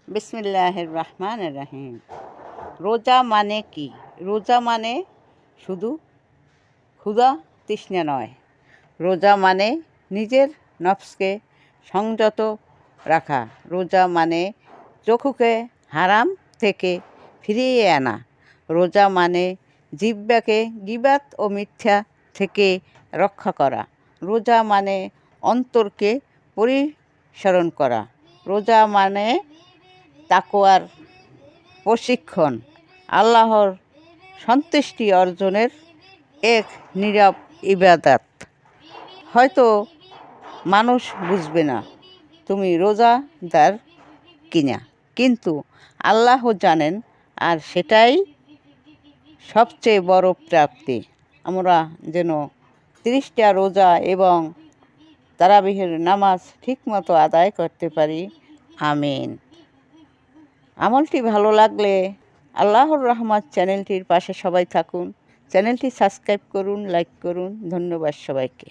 বিসমিল্লাহির রহমানির রহিম। রোজা মানে কি? রোজা মানে শুধু ক্ষুধা তৃষ্ণা নয়। রোজা মানে নিজের নফসকে সংযত রাখা। রোজা মানে চক্ষুকে হারাম থেকে ফিরিয়ে আনা। রোজা মানে জিহ্বাকে গীবাত ও মিথ্যা থেকে রক্ষা করা। রোজা মানে অন্তরকে পরিসরণ করা। রোজা মানে তাকওয়ার প্রশিক্ষণ, আল্লাহর সন্তুষ্টি অর্জনের এক নীরব ইবাদত। হয়তো মানুষ বুঝবে না তুমি রোজাদার কিনা, কিন্তু আল্লাহ জানেন, আর সেটাই সবচেয়ে বড় প্রাপ্তি। আমরা যেন 30টা রোজা এবং তারাবিহের নামাজ ঠিকমতো আদায় করতে পারি। আমিন। আমলটি ভালো লাগলে আল্লাহর রহমত চ্যানেলটির পাশে সবাই থাকুন। চ্যানেলটি সাবস্ক্রাইব করুন, লাইক করুন। ধন্যবাদ সবাইকে।